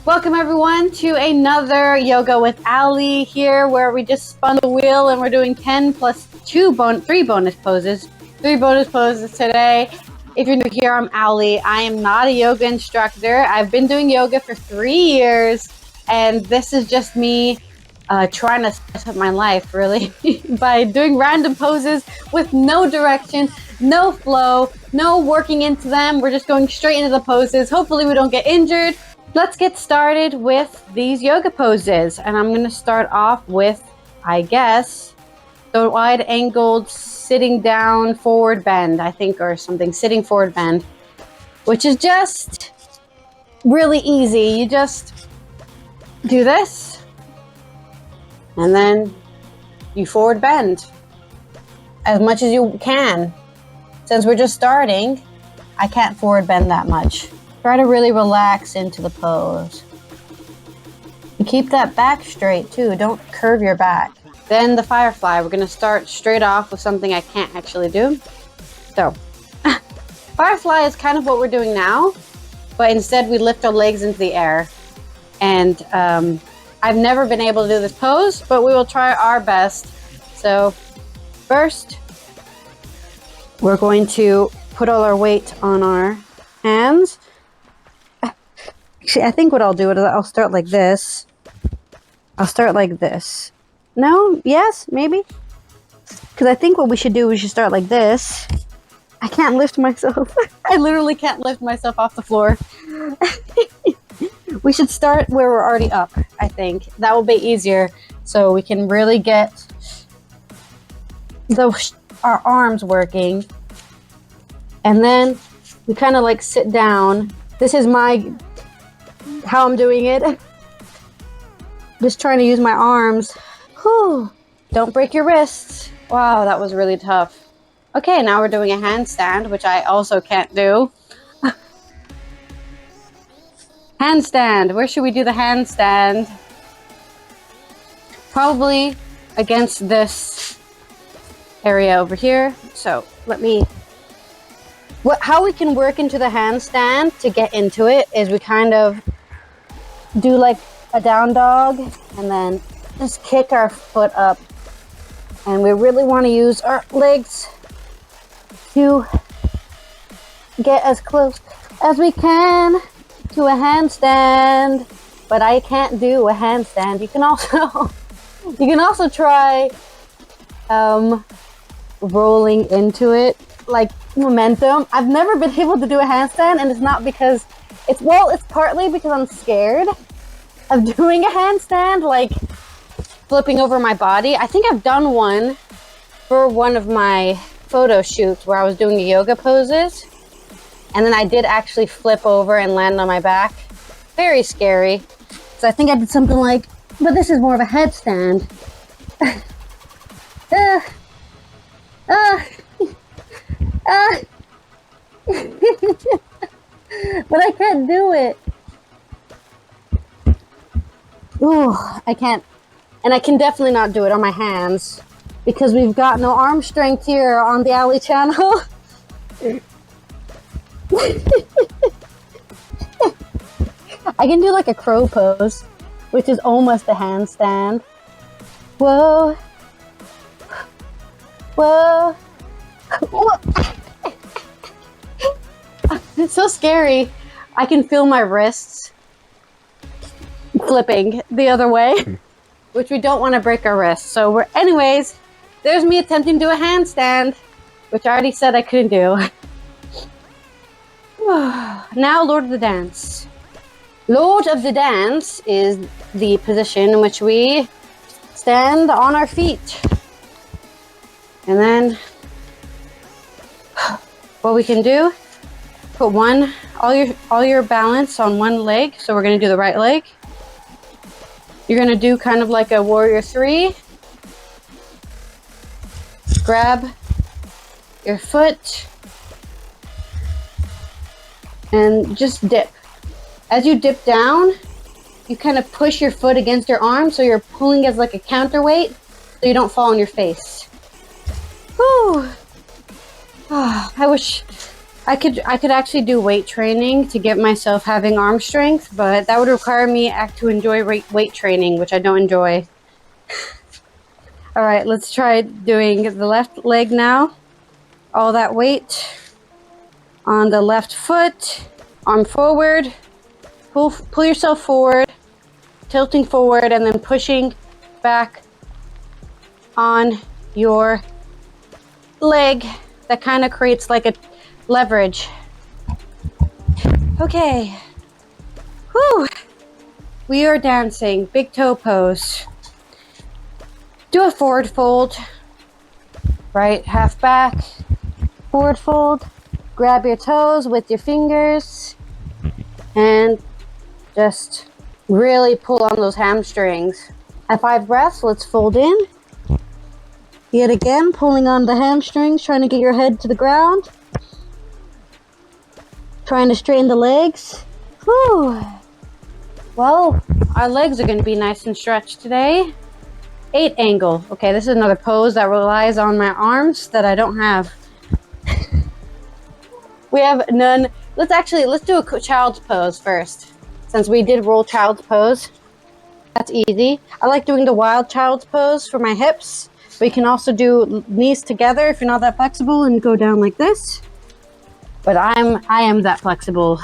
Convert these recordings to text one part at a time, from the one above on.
Welcome everyone to another Yoga with Ali here, where we just spun the wheel and we're doing 10 plus 3 bonus poses. 3 bonus poses today. If you're new here, I'm Ali. I am not a yoga instructor. I've been doing yoga for 3 years, and this is just me trying to set up my life, really, by doing random poses with no direction, no flow, no working into them. We're just going straight into the poses. Hopefully we don't get injured. Let's get started with these yoga poses. And I'm going to start off with, I guess, the wide-angled sitting down forward bend, I think, or something. Sitting forward bend, which is just really easy. You just do this, and then you forward bend as much as you can. Since we're just starting, I can't forward bend that much. Try to really relax into the pose. And keep that back straight too. Don't curve your back. Then the firefly. We're going to start straight off with something I can't actually do. So, firefly is kind of what we're doing now, but instead we lift our legs into the air. And I've never been able to do this pose, but we will try our best. So, first, we're going to put all our weight on our hands. Actually, I think what I'll do is I'll start like this. I'll start like this. No? Yes? Maybe? Because I think what we should do, we should start like this. I can't lift myself. I literally can't lift myself off the floor. We should start where we're already up, I think. That will be easier, so we can really get our arms working. And then we kind of like sit down. This is how I'm doing it. Just trying to use my arms. Whew. Don't break your wrists. Wow, that was really tough. Okay, now we're doing a handstand, which I also can't do. Handstand. Where should we do the handstand? Probably against this area over here. So let me... How we can work into the handstand to get into it is we kind of do like a down dog and then just kick our foot up. And we really want to use our legs to get as close as we can to a handstand. But I can't do a handstand. You can also try rolling into it, like momentum. I've never been able to do a handstand, and it's not because it's partly because I'm scared of doing a handstand, like flipping over my body. I think I've done one for one of my photo shoots where I was doing the yoga poses, and then I did actually flip over and land on my back. Very scary. So I think I did something like, but this is more of a headstand. But I can't do it. Ooh, I can't. And I can definitely not do it on my hands because we've got no arm strength here on the Ali channel. I can do like a crow pose, which is almost a handstand. Whoa. Whoa. Whoa. It's so scary. I can feel my wrists flipping the other way, which we don't want to break our wrists. So anyways, there's me attempting to do a handstand, which I already said I couldn't do. Now, Lord of the Dance. Lord of the Dance is the position in which we stand on our feet. And then what we can do, put all your balance on one leg. So we're going to do the right leg. You're going to do kind of like a warrior 3. Grab your foot and just dip. As you dip down, you kind of push your foot against your arm, so you're pulling as like a counterweight so you don't fall on your face. Whew. Oh, I wish I could actually do weight training to get myself having arm strength, but that would require me to enjoy weight training, which I don't enjoy. All right, let's try doing the left leg now. All that weight on the left foot, arm forward, pull yourself forward, tilting forward, and then pushing back on your leg. That kind of creates like a leverage. Okay. Whew. We are dancing. Big toe pose. Do a forward fold. Right, half back. Forward fold. Grab your toes with your fingers. And just really pull on those hamstrings. At 5 breaths, let's fold in. Yet again, pulling on the hamstrings, trying to get your head to the ground. Trying to straighten the legs. Whew. Well, our legs are going to be nice and stretched today. 8 angle. Okay, this is another pose that relies on my arms that I don't have. We have none. Let's do a child's pose first. Since we did roll child's pose. That's easy. I like doing the wild child's pose for my hips. But you can also do knees together if you're not that flexible and go down like this. But I am that flexible.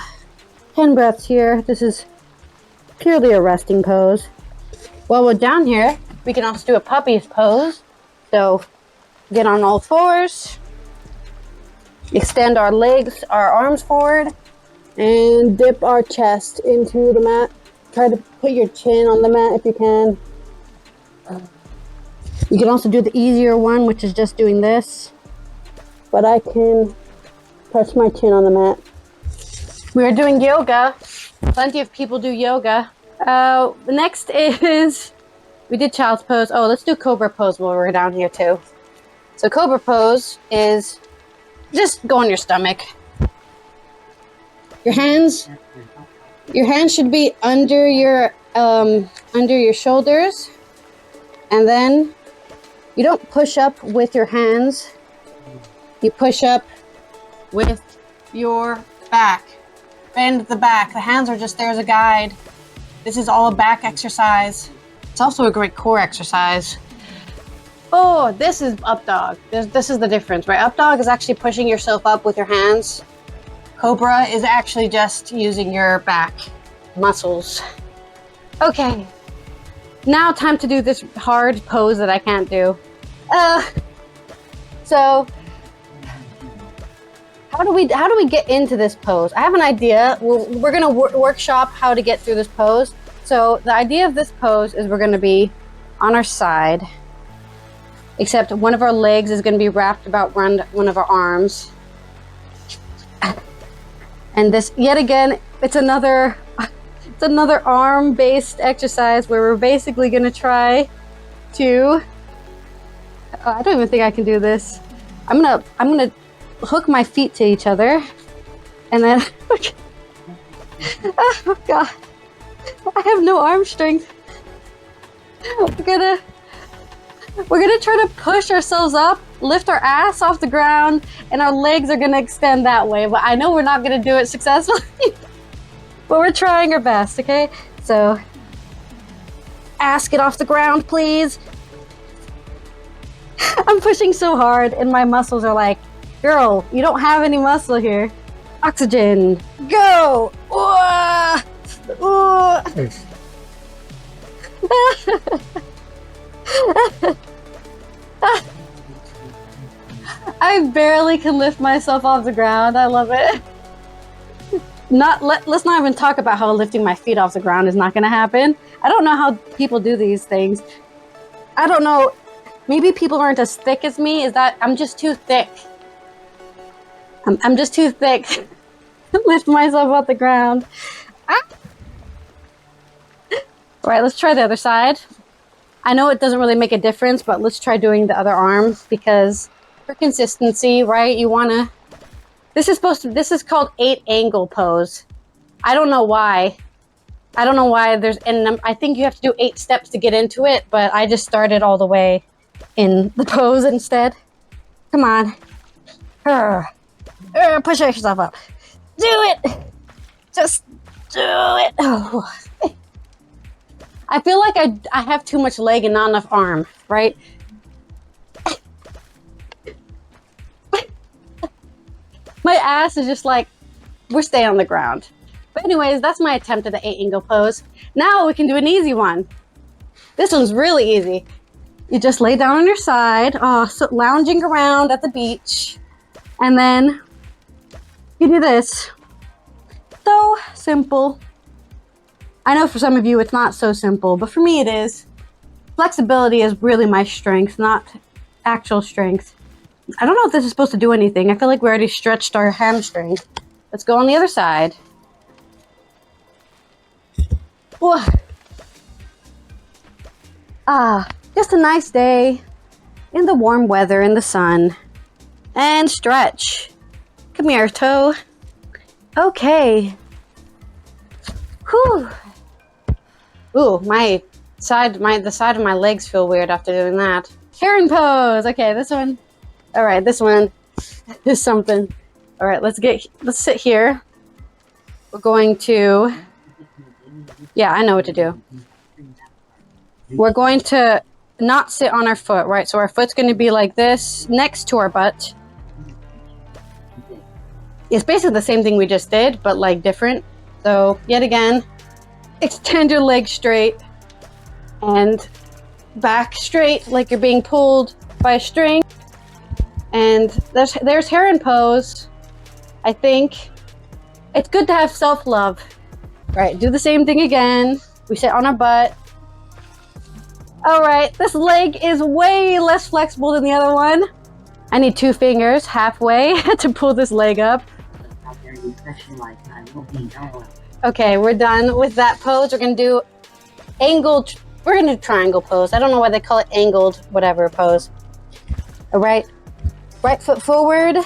10 breaths here. This is purely a resting pose. While we're down here, we can also do a puppy's pose. So get on all fours, extend our legs, our arms forward, and dip our chest into the mat. Try to put your chin on the mat if you can. You can also do the easier one, which is just doing this. But I can touch my chin on the mat. We are doing yoga. Plenty of people do yoga. Next is, we did child's pose. Oh, let's do cobra pose while we're down here too. So cobra pose is just go on your stomach. Your hands should be under your shoulders, and then you don't push up with your hands. You push up with your back. Bend the back. The hands are just there as a guide. This is all a back exercise. It's also a great core exercise. Oh, this is up dog. This is the difference, right? Up dog is actually pushing yourself up with your hands. Cobra is actually just using your back muscles. Okay. Now time to do this hard pose that I can't do. So how do we get into this pose? I have an idea. We're gonna workshop how to get through this pose. So the idea of this pose is we're gonna be on our side, except one of our legs is gonna be wrapped about one of our arms. And this, yet again, it's another arm-based exercise where we're basically gonna try to, I don't even think I can do this. I'm gonna hook my feet to each other, and then, oh God, I have no arm strength. We're gonna try to push ourselves up, lift our ass off the ground, and our legs are gonna extend that way. But I know we're not gonna do it successfully, but we're trying our best, okay? So, ass get off the ground, please. I'm pushing so hard, and my muscles are like, girl, you don't have any muscle here. Oxygen, go! I barely can lift myself off the ground. I love it. Let's not even talk about how lifting my feet off the ground is not going to happen. I don't know how people do these things. I don't know. Maybe people aren't as thick as me. Is that I'm just too thick? I'm just too thick to lift myself off the ground. Ah. All right, let's try the other side. I know it doesn't really make a difference, but let's try doing the other arm because for consistency, right? You wanna. This is called 8 angle pose. I don't know why. I think you have to do 8 steps to get into it, but I just started all the way in the pose instead. Come on. Push yourself up. Do it. Just do it. Oh. I feel like I have too much leg and not enough arm, right? My ass is just like, we're staying on the ground. But anyways, that's my attempt at the 8-angle pose. Now we can do an easy one. This one's really easy. You just lay down on your side, so lounging around at the beach. And then you do this. So simple. I know for some of you it's not so simple, but for me it is. Flexibility is really my strength, not actual strength. I don't know if this is supposed to do anything. I feel like we already stretched our hamstring. Let's go on the other side. Whoa. Just a nice day in the warm weather, in the sun. And stretch. Come here, toe. Okay. Whew. Ooh, the side of my legs feel weird after doing that. Heron pose. Okay, this one. All right, this one is something. All right, let's sit here. We're going to, yeah, I know what to do. We're going to not sit on our foot, right? So our foot's going to be like this next to our butt. It's basically the same thing we just did, but like different. So yet again, extend your legs straight and back straight like you're being pulled by a string. And there's heron pose. I think it's good to have self-love. Right, do the same thing again. We sit on our butt. All right, this leg is way less flexible than the other one. I need 2 fingers halfway to pull this leg up. Okay, we're done with that pose. We're gonna do angled, we're gonna do triangle pose. I don't know why they call it angled, whatever pose. All right, right foot forward.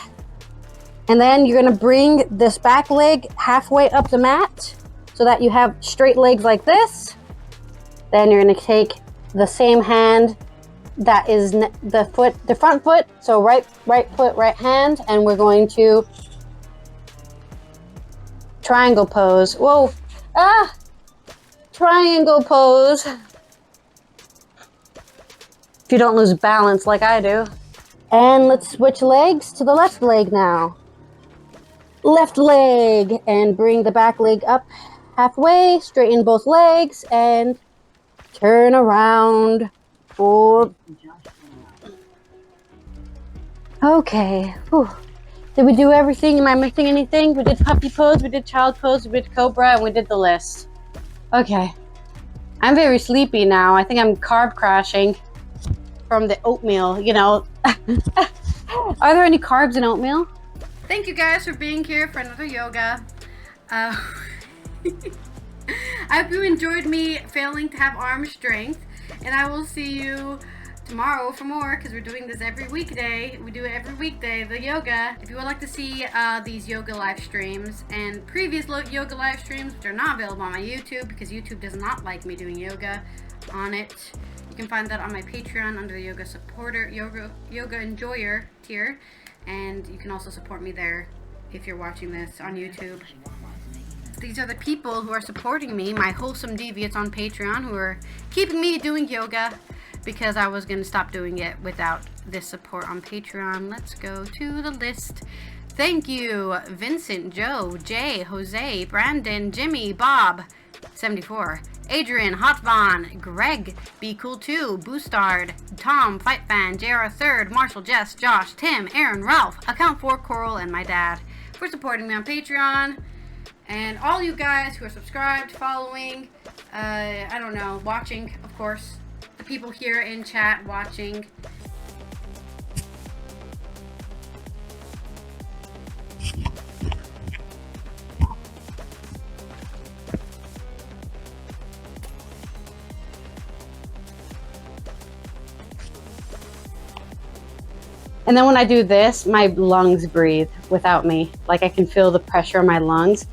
And then you're gonna bring this back leg halfway up the mat so that you have straight legs like this. Then you're gonna take the same hand that is the front foot. So right foot, right hand, and we're going to triangle pose. Whoa, triangle pose. If you don't lose balance like I do. And let's switch legs to the left leg now. Left leg, and bring the back leg up halfway, straighten both legs, and turn around. Okay. Whew. Did we do everything? Am I missing anything? We did puppy pose, we did child pose, we did cobra, and we did the list. Okay. I'm very sleepy now. I think I'm carb crashing from the oatmeal, you know. Are there any carbs in oatmeal? Thank you guys for being here for another yoga. I hope you enjoyed me failing to have arm strength, and I will see you tomorrow for more, because we're doing this every weekday. We do it every weekday, the yoga. If you would like to see these yoga live streams and previous yoga live streams, which are not available on my YouTube because YouTube does not like me doing yoga on it, you can find that on my Patreon under the yoga supporter, yoga enjoyer tier. And you can also support me there if you're watching this on YouTube. These are the people who are supporting me, my wholesome deviates on Patreon, who are keeping me doing yoga because I was going to stop doing it without this support on Patreon. Let's go to the list. Thank you, Vincent, Joe, Jay, Jose, Brandon, Jimmy, Bob, 74, Adrian, Hotvon, Greg, Be Cool Too, Boostard, Tom, Fight Fan, JR Third, Marshall, Jess, Josh, Tim, Aaron, Ralph, Account 4, Coral, and my dad for supporting me on Patreon. And all you guys who are subscribed, following, I don't know, watching, of course, the people here in chat watching. And then when I do this, my lungs breathe without me. Like I can feel the pressure in my lungs.